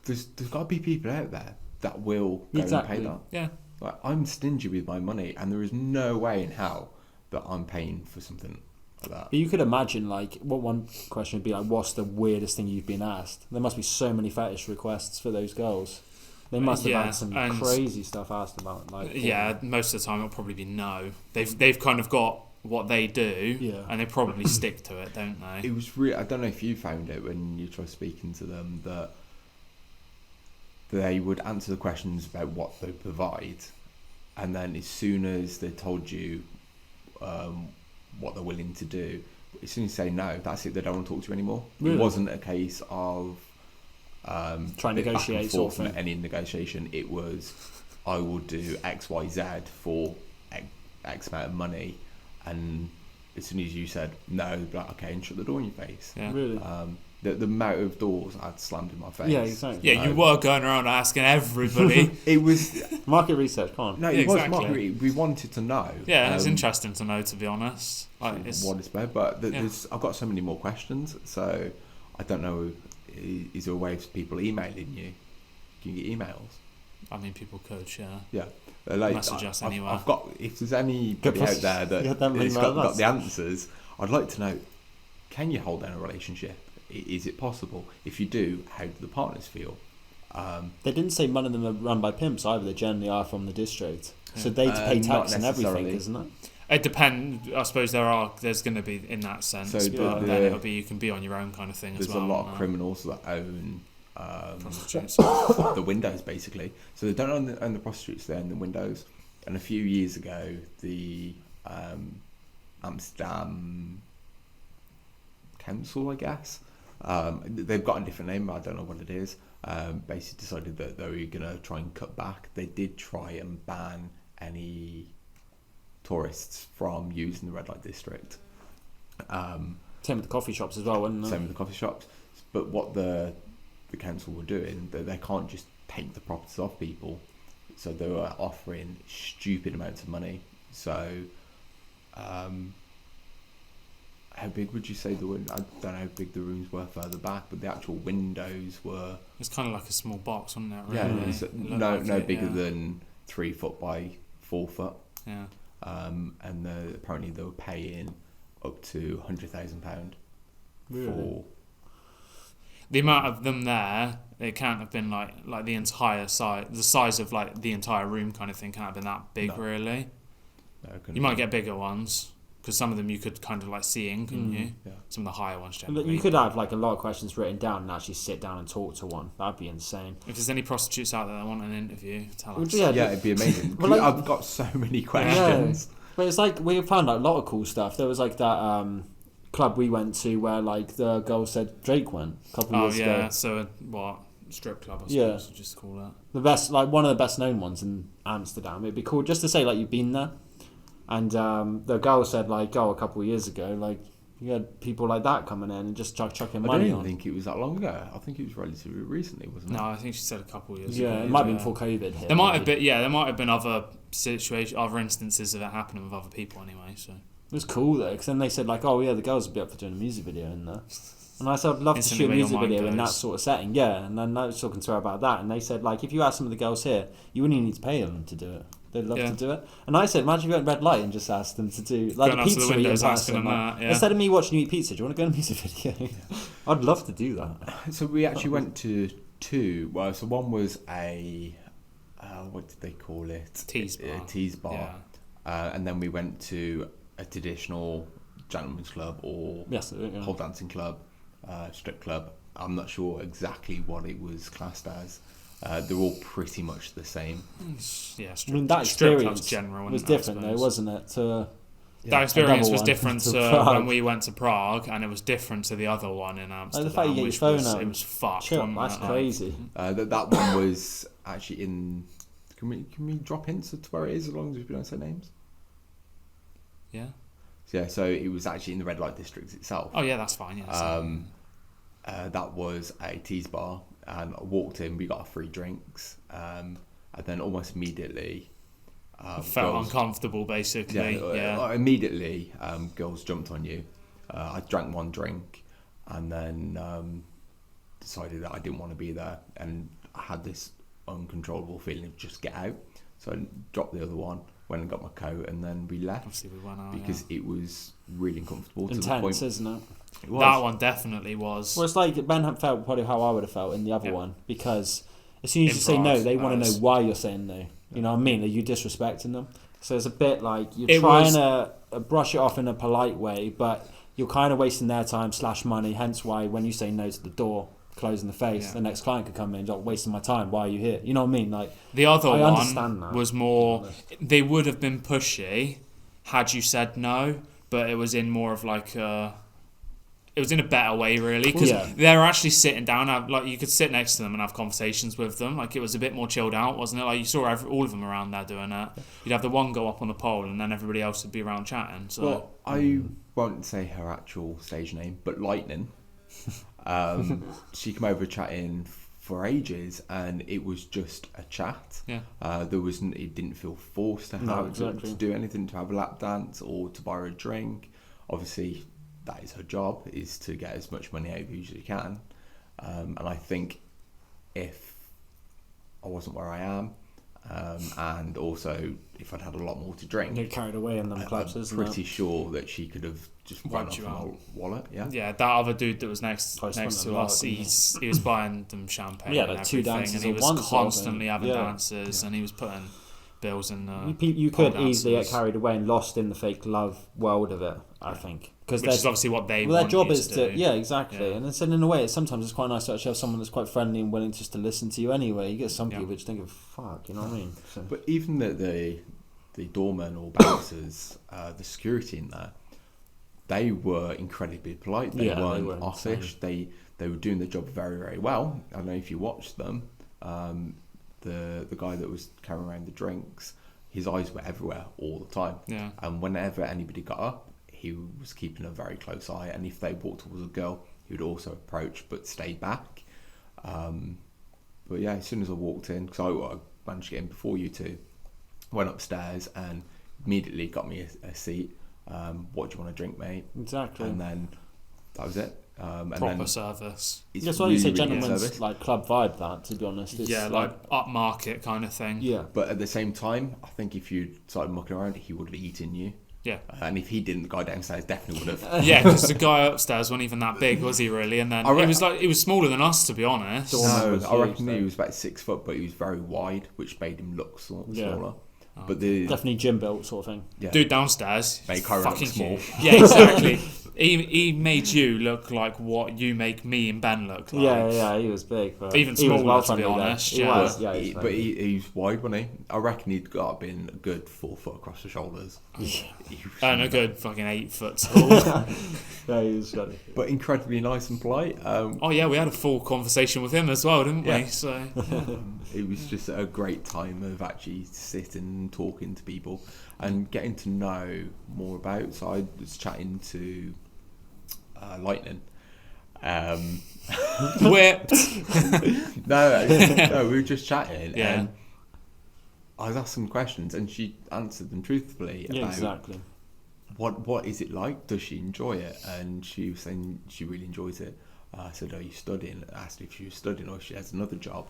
there's got to be people out there that will go and pay that. Yeah. I'm stingy with my money, and there is no way in hell that I'm paying for something like that. But you could imagine, what one question would be what's the weirdest thing you've been asked? There must be so many fetish requests for those girls. They must have had some crazy stuff asked about. Most of the time it'll probably be no. They've kind of got what they do, and they probably stick to it, don't they? It was really. I don't know if you found it when you tried speaking to them that they would answer the questions about what they provide, and then as soon as they told you what they're willing to do, as soon as you say no, that's it. They don't want to talk to you anymore. Really? It wasn't a case of trying to negotiate sort of any negotiation. It was, I will do X, Y, Z for X amount of money, and as soon as you said no, they'd be like, okay, and shut the door in your face. Yeah. Really? The amount of doors I'd slammed in my face. Yeah, exactly. Yeah, you were going around asking everybody. It was market research. Come on. No, it was market research. We wanted to know. Yeah, it's interesting to know, to be honest. What it's about, but I've got so many more questions, so I don't know. Is there a way of people emailing you? Can you get emails? I mean, people could, yeah. Yeah. Message us anyway. I've got. If there's anybody out there that's got the answers, I'd like to know. Can you hold down a relationship? Is it possible? If you do, how do the partners feel? They didn't say none of them are run by pimps either. They generally are from the district, so they pay tax and everything, isn't it? It depends. I suppose there's going to be in that sense, but then it'll be you can be on your own kind of thing as well. There's a lot of criminals that own prostitutes. The windows, basically. So they don't own the prostitutes; they own the windows. And a few years ago, the Amsterdam Council, I guess, they've got a different name, but I don't know what it is. Basically decided that they were going to try and cut back. They did try and ban any tourists from using the red light district. Same with the coffee shops as well, wasn't it? Same with the coffee shops. But what the council were doing, they can't just take the properties off people. So they were offering stupid amounts of money. So how big would you say the window? I don't know how big the rooms were further back, but the actual windows were. It's kind of like a small box, wasn't it? Really? Yeah, no bigger than 3 foot by 4 foot. Yeah. And apparently they were paying up to £100,000 for. The amount of them there, it can't have been like the entire size, the size of the entire room kind of thing can't have been that big, really. No, you might get bigger ones. Because some of them you could kind of see in, couldn't you? Yeah. Some of the higher ones generally. You could have a lot of questions written down and actually sit down and talk to one. That'd be insane. If there's any prostitutes out there that want an interview, tell us. Yeah, it'd be amazing. I've got so many questions. Yeah. But it's we found out a lot of cool stuff. There was that club we went to where the girl said Drake went a couple of years ago. Oh yeah, so what? Strip club, I suppose you just call that. The best, one of the best known ones in Amsterdam. It'd be cool just to say you've been there. And the girl said, a couple of years ago, you had people like that coming in and just chucking money on. I don't even think it was that long ago. I think it was relatively recently, wasn't it? No, I think she said a couple of years ago. Yeah, it might have been before COVID hit. There might have been other instances of it happening with other people anyway. So it was cool though, because then they said the girls would be up for doing a music video in there. And I said, I'd love to shoot a music video in that sort of setting. Yeah, and then I was talking to her about that, and they said, if you ask some of the girls here, you wouldn't even need to pay them to do it. They'd love to do it. And I said, imagine if you went red light and just asked them to do the pizza eating. Instead of me watching you eat pizza, do you want to go in a music video? I'd love to do that. So we actually went to two. Well, so one was a what did they call it? Tease bar. Tease bar. Yeah. And then we went to a traditional gentleman's club or pole dancing club. strip club. I'm not sure exactly what it was classed as. They're all pretty much the same. Yeah, I mean, that strip experience club's general, was different though, wasn't it? That experience was one different to to Prague. when we went to Prague, and it was different to the other one in Amsterdam. the fact you get your which phone was, out it was fucked. Chill, wasn't that's it? crazy. That one was actually in. Can we drop hints to where it is as long as we don't say names? Yeah. Yeah, so it was actually in the red light district itself. Oh yeah, that's fine. Yeah. That was a tease bar, and I walked in. We got our free drinks, and then almost immediately, felt uncomfortable, basically. Yeah. Immediately, girls jumped on you. I drank one drink, and then decided that I didn't want to be there, and I had this uncontrollable feeling of just get out. So I dropped the other one, went and got my coat, and then we left. Obviously we went out, because it was really uncomfortable. Intense, to the point, isn't it? it was. That one definitely was. Well, it's like Ben felt probably how I would have felt in the other one, because as soon as In you say no, Prague, they want to know was- why you're saying no. You know what I mean? Are you disrespecting them? So it's a bit like you're It trying was- to brush it off in a polite way, but you're kind of wasting their time / money. Hence why when you say no to the door, close in the face, Yeah. the next client could come in, like, wasting my time. Why are you here? You know what I mean? Like, The other I understand one that, was more. They would have been pushy had you said no, but it was in more of like a. It was in a better way, really, because Yeah. they were actually sitting down. Like you could sit next to them and have conversations with them. Like it was a bit more chilled out, wasn't it? Like you saw all of them around there doing it. You'd have the one go up on the pole, and then everybody else would be around chatting. So Well, I won't say her actual stage name, but Lightning. She came over chatting for ages, and it was just a chat. yeah, It didn't feel forced to No, have exactly. to do anything, to have a lap dance or to buy her a drink. Obviously, that is her job, is to get as much money out of you as she can. And I think if I wasn't where I am, and also if I'd had a lot more to drink, you get carried away in them clubs, I'm isn't pretty it? sure that she could have just run Wiped off you my out. wallet. Yeah. yeah. That other dude that was next Probably spent to a lot, us, didn't he was buying them champagne. Yeah, and like 2 everything, dances and he at was once sort of thing. constantly having Yeah. dances, and he was putting bills in. You pole could easily get dances. carried away and lost in the fake love world of it, I think. Because Which is obviously what they their want job you is to to, do. yeah, exactly. Yeah. And it's in a way, sometimes it's quite nice to actually have someone that's quite friendly and willing just to listen to you anyway. You get some Yeah. people which think of fuck, you know what I mean? So, But even the doorman or bouncers, the security in there, they were incredibly polite. They Yeah, they weren't were offish. They were doing their job very, very well. I don't know if you watched them. The guy that was carrying around the drinks, his eyes were everywhere all the time. Yeah. And whenever anybody got up, he was keeping a very close eye. And if they walked towards a girl, he would also approach but stay back. But yeah, as soon as I walked in, because I managed to get in before you two, went upstairs and immediately got me a seat. What do you want to drink, mate? exactly. And then that was it. And Proper then service. it's That's why you say really, really good gentlemen's service. like club vibe. That, to be honest, it's Yeah, like upmarket kind of thing. yeah. But at the same time, I think if you started mucking around, he would have eaten you. Yeah. And if he didn't, the guy downstairs definitely would have. Yeah, because the guy upstairs wasn't even that big, was he really? And then he was smaller than us, to be honest. Doorman No, was I huge, reckon though. he was about 6 foot, but he was very wide, which made him look smaller. Yeah. But the Definitely gym built sort of thing. yeah, Dude downstairs, Make Kyron look fucking small. huge. Yeah, exactly. He made you look like what you make me and Ben look like. Yeah, he was big. But Even he was smaller, well to be friendly there. honest, He yeah. was, yeah. he's but friendly. he was wide, wasn't he? I reckon he'd got been a good 4 foot across the shoulders. He was- And a good fucking 8 foot tall. Yeah, he was funny. but incredibly nice and polite. Oh yeah, we had a full conversation with him as well, didn't we? Yeah. So It was just a great time of actually sitting and talking to people and getting to know more about. So I was chatting to Lightning. whipped. No, we were just chatting. Yeah. And I was asking questions, and she answered them truthfully Yeah, about exactly. what is it like? Does she enjoy it? And she was saying she really enjoys it. I said, "Are you studying?" I asked if she was studying or if she has another job.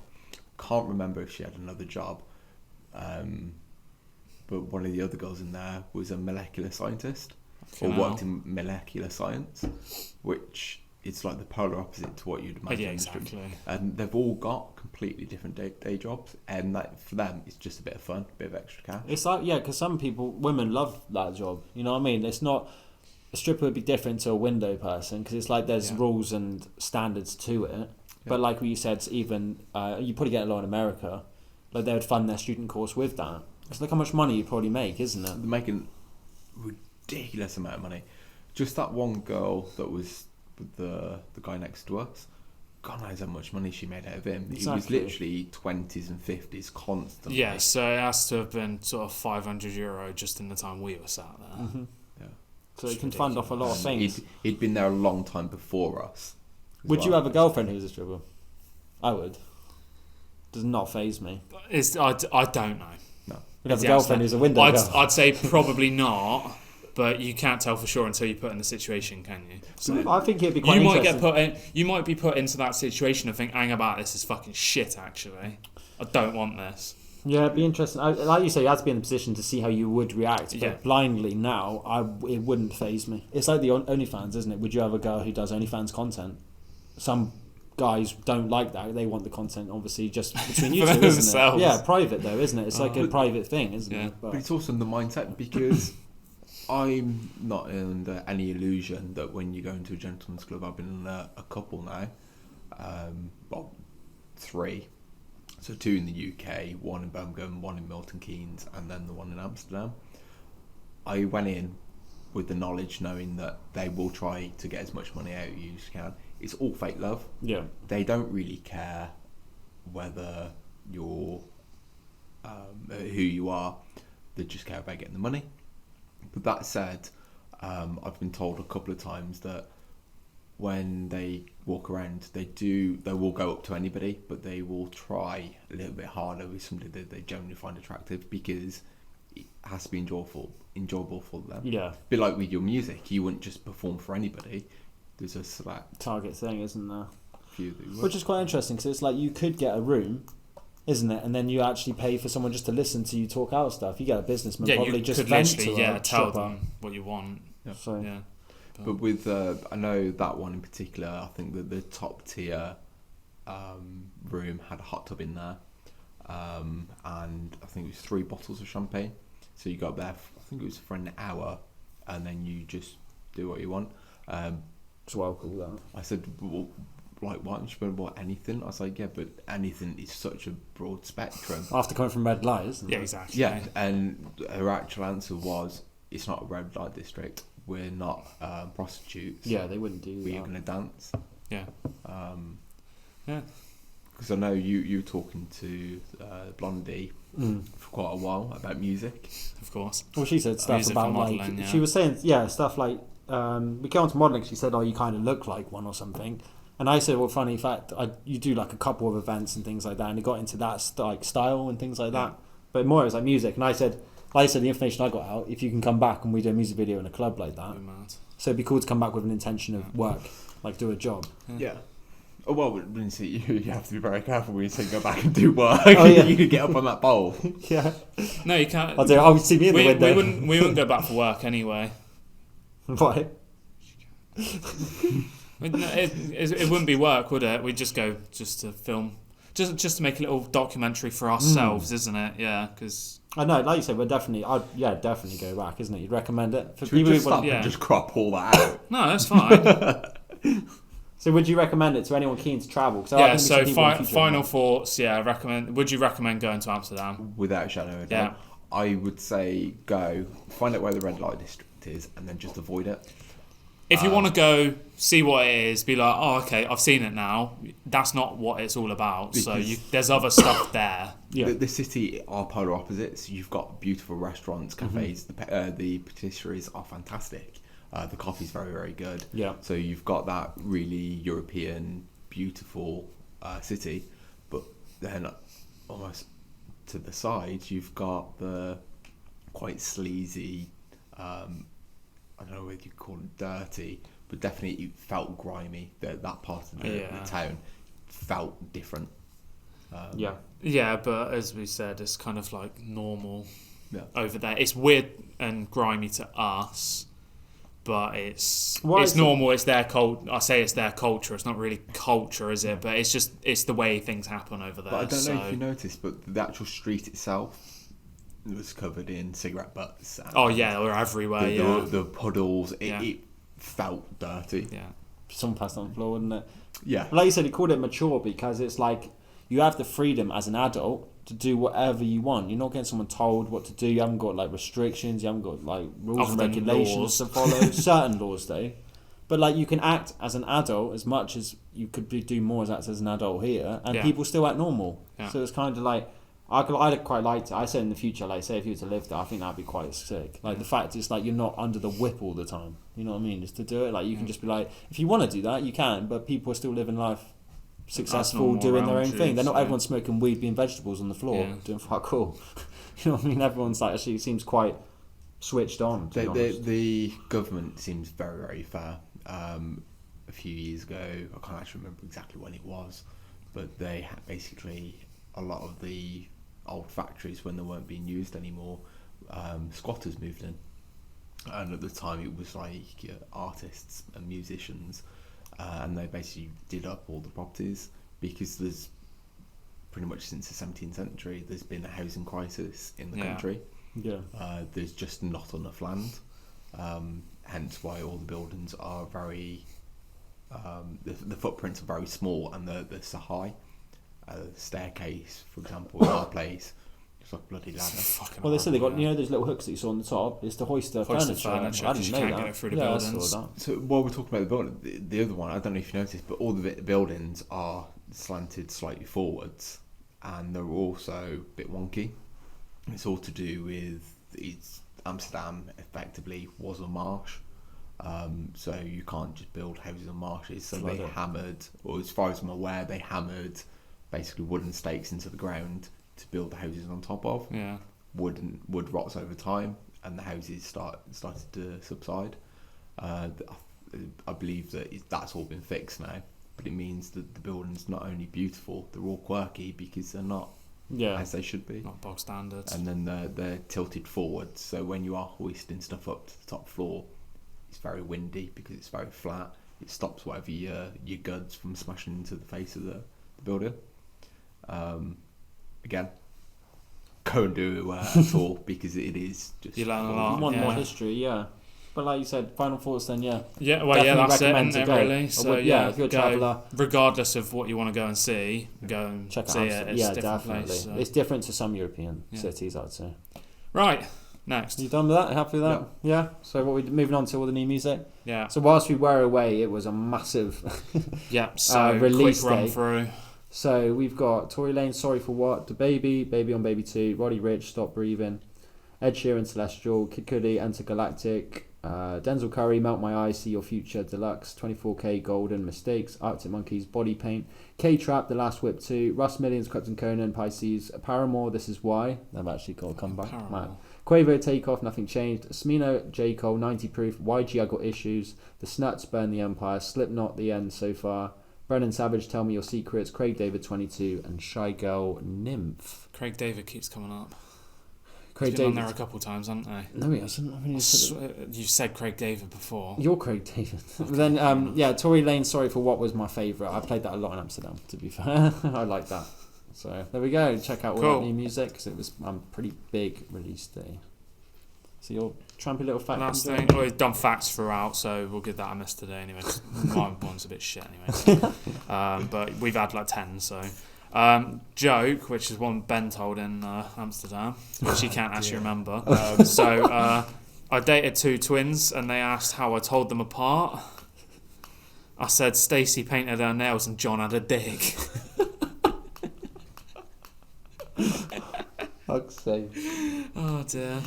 Can't remember if she had another job. But one of the other girls in there was a molecular scientist or Fucking worked hell. in molecular science, which it's like the polar opposite to what you'd imagine. Yeah, in the street. exactly. And they've all got completely different day jobs, and that for them it's just a bit of fun, a bit of extra cash. It's like, yeah, because some people, women love that job. You know what I mean? It's not, a stripper would be different to a window person because it's like there's rules and standards to it. But like what you said, it's even you probably get a lot in America. Like they would fund their student course with that. It's like how much money you probably make, isn't it? They're making ridiculous amount of money. Just that one girl that was with the guy next to us. God knows how much money she made out of him. He was literally 20s and 50s constantly. Yeah, so it has to have been sort of €500 just in the time we were sat there. Mm-hmm. Yeah. So it can fund off a lot of things. He'd been there a long time before us. Would you have a girlfriend who was a stripper? I would. Does not faze me. I don't know. No. You'd have a girlfriend who's a window girl. I'd say probably not. But you can't tell for sure until you put in the situation, can you? So I think it'd be quite interesting. You might be put into that situation and think, hang about, this is fucking shit, actually. I don't want this. Yeah, it'd be interesting. Like you say, you have to be in the position to see how you would react. But blindly now, it wouldn't faze me. It's like the OnlyFans, isn't it? Would you have a girl who does OnlyFans content? Some guys don't like that. They want the content, obviously, just between you two, isn't it? Yeah, private, though, isn't it? It's like a private thing, isn't it? But it's also in the mindset because... I'm not under any illusion that when you go into a gentleman's club, I've been in a couple now, 3, so 2 in the UK, 1 in Birmingham, 1 in Milton Keynes, and then the one in Amsterdam. I went in with the knowledge, knowing that they will try to get as much money out of you as you can. It's all fake love. Yeah, they don't really care whether you're who you are. They just care about getting the money. But that said, I've been told a couple of times that when they walk around, they will go up to anybody, but they will try a little bit harder with somebody that they generally find attractive because it has to be enjoyable for them. Yeah. A bit like with your music, you wouldn't just perform for anybody. There's a select target thing, isn't there? Few which is quite interesting because it's like you could get a room, isn't it? And then you actually pay for someone just to listen to you talk out stuff. You get a businessman probably you just could vent literally, to tell them what you want. Yeah. So, yeah. But with I know that one in particular, I think that the top tier room had a hot tub in there, and I think it was 3 bottles of champagne. So you got there, I think it was for an hour, and then you just do what you want. It's well cool that. I said, well, like, why don't you spend about anything? I was like, yeah, but anything is such a broad spectrum. After coming from red light, isn't it? Yeah, exactly. Yeah, and her actual answer was, it's not a red light district. We're not prostitutes. Yeah, they wouldn't do that. We're going to dance. Yeah. Yeah. Because I know you were talking to Blondie for quite a while about music. Of course. Well, she said stuff about modelling, like... She was saying, stuff like... we came on to modelling, she said, you kind of look like one or something. And I said, well, funny fact, you do like a couple of events and things like that, and it got into that style and things like that. But more it was like music. And I said, the information I got out, if you can come back and we do a music video in a club like that. So it'd be cool to come back with an intention of work, like do a job. Yeah. Oh, well, when you see you have to be very careful when you say go back and do work. Oh, yeah. You could get up on that pole. Yeah. No, you can't. I'll do. See me in the window. We wouldn't go back for work anyway. Why? It wouldn't be work, would it? We'd just go just to film, just to make a little documentary for ourselves, isn't it? Yeah, because I know, like you said, definitely go back, isn't it? You'd recommend it for people who just stop and just crop all that out? No, that's fine. So would you recommend it to anyone keen to travel? So final thoughts. Yeah, recommend. Would you recommend going to Amsterdam? Without a shadow of a doubt. I would say go find out where the red light district is, and then just avoid it. If you want to go see what it is, be like, oh, okay, I've seen it now. That's not what it's all about. So there's other stuff there. Yeah. The city are polar opposites. You've got beautiful restaurants, cafes. The patisseries are fantastic. The coffee's very, very good. Yeah. So you've got that really European, beautiful city. But then almost to the side, you've got the quite sleazy... I don't know whether you call it dirty, but definitely it felt grimy. That part of the town felt different. Yeah, but as we said, it's kind of like normal over there. It's weird and grimy to us, but it's normal. It's their culture. I say it's their culture. It's not really culture, is it? But it's the way things happen over there. But I don't know if you noticed, but the actual street itself was covered in cigarette butts. And Oh yeah, they were everywhere. the puddles. Yeah. It felt dirty. Yeah. Some passed on the floor, wouldn't it? Yeah. Like you said, he called it mature because it's like you have the freedom as an adult to do whatever you want. You're not getting someone told what to do. You haven't got like restrictions. You haven't got like rules and Other than regulations laws. to follow. Certain laws, though. But like you can act as an adult as much as you could do more as an adult here, and Yeah. people still act normal. Yeah. So it's kind of like I'd quite like to. I said in the future, like say if you were to live there, I think that'd be quite sick. Like the fact is like you're not under the whip all the time. You know what I mean? Just to do it, like you can just be like, if you want to do that, you can. But people are still living life successful, normal doing their around own you, thing. They're not so- everyone smoking weed, being vegetables on the floor, Yeah. doing fuck all. You know what I mean? Everyone's like actually seems quite switched on. To be honest. The government seems very, very fair. A few years ago, I can't actually remember exactly when it was, but they had basically a lot of the old factories, when they weren't being used anymore, squatters moved in. And at the time it was like artists and musicians, and they basically did up all the properties, because there's pretty much since the 17th century there's been a housing crisis in the Yeah. country. Yeah. There's just not enough land, hence why all the buildings are very the footprints are very small and they're so high. The staircase, for example, in our place, it's like a bloody ladder. Fucking Well, they said they got horrible, those little hooks that you saw on the top. It's to hoist the Hoist the furniture. furniture, I 'cause didn't you know can't that. get it through the yeah, buildings. I saw that. So while we're talking about the building, the other one, I don't know if you noticed, but all the buildings are slanted slightly forwards, and they're also a bit wonky. It's all to do with Amsterdam effectively was a marsh, so you can't just build houses on marshes. So Flood they it. hammered, or as far as I'm aware, they hammered basically wooden stakes into the ground to build the houses on top of. Yeah. Wood rots over time, and the houses started to subside. I believe that's all been fixed now, but it means that the building's not only beautiful, they're all quirky because they're not Yeah. as they should be. Not bog standards. And then they're tilted forward, so when you are hoisting stuff up to the top floor, it's very windy because it's very flat. It stops whatever your goods from smashing into the face of the building. Again, go and do a tour because it is just You learn a full lot. of- One more Yeah. history, yeah. But like you said, final thoughts then, yeah. Yeah, well, yeah, Definitely that's it, recommend isn't it, to go. really? I So, would- yeah, if you're a go, traveller. regardless of what you want to go and see, go and Check see out it. Amsterdam. It's Yeah, a different definitely. place. So. It's different to some European Yeah. cities, I'd say. Right, next. You done with that? Happy with that? Yeah. So what we moving on to all the new music. Yeah, So whilst we were away, it was a massive. yeah. So, release quick run date. through. So we've got Tory Lanez, Sorry for What, The Baby, Baby on Baby 2, Roddy Ricch, Stop Breathing, Ed Sheeran, Celestial, Kid Cudi, Intergalactic, Denzel Curry, Melt My Eyes, See Your Future, Deluxe, 24K, Golden, Mistakes, Arctic Monkeys, Body Paint, K-Trap, The Last Whip 2, Russ Millions, Krypton Conan, Pisces, Paramore, This Is Why, they've actually got a comeback, Paramore. Mad. Quavo, Takeoff, Nothing Changed, Smino, J. Cole, 90 Proof, YG, I Got Issues, The Snuts, Burn the Empire, Slipknot, The End So Far, Brennan Savage, Tell Me Your Secrets, Craig David, 22, and Shy Girl, Nymph. Craig David keeps coming up. Craig He's been on David. there a couple of times, hasn't he? No, he hasn't. I mean, You said Craig David before. You're Craig David. Then, yeah, Tory Lanez, Sorry for What was my favourite. I played that a lot in Amsterdam, to be fair. I like that. So there we go. Check out all Cool. that new music because it was pretty big release day. So your trampy little fact. Last enjoy? thing, well, we've done facts throughout, so we'll give that a miss today anyway. 'Cause my one's a bit shit anyway. But we've had like 10, so. Joke, which is one Ben told in Amsterdam, which he can't actually remember. I dated two twins, and they asked how I told them apart. I said Stacey painted her nails and John had a dick. Fuck's sake. Oh dear.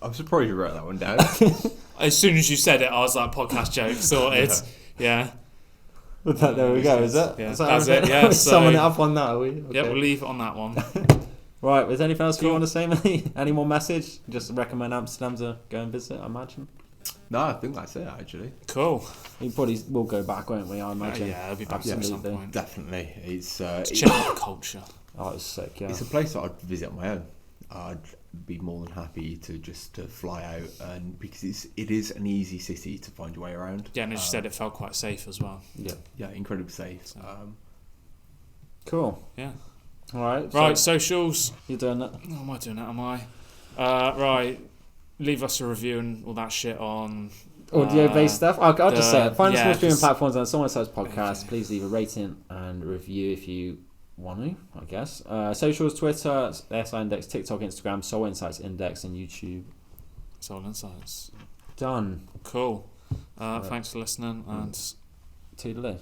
I'm surprised you wrote that one down. As soon as you said it, I was like, podcast joke sorted. Yeah. There we go, is it? Yeah, Is that that's everything? it, yeah, We're so- summing it up on that, are we? Okay. Yeah, we'll leave it on that one. Right, was there anything else you Cool. want to say, mate? Any more message? Just recommend Amsterdam to go and visit, I imagine. No, I think that's it actually. Cool. We probably will go back, won't we? I imagine. Yeah, I'll be back at some point. Definitely, it's Check out the culture. Oh, it's sick, yeah. it's a place that I'd visit on my own. I'd be more than happy to fly out, and because it is an easy city to find your way around. Yeah, and as you said, it felt quite safe as well. Yeah. Incredibly safe. Cool. Yeah. All right. Right, socials. You're doing that. Oh, am I doing that? Am I? Right. Leave us a review and all that shit on audio-based stuff. I'll just say it. Find us on streaming just- platforms and SoulInsights Podcast. Please leave a rating and review if you want to, I guess. Socials, Twitter, SI Index, TikTok, Instagram, Soul Insights Index, and YouTube. Soul Insights. Done. Cool. Thanks for listening and Toodaloo.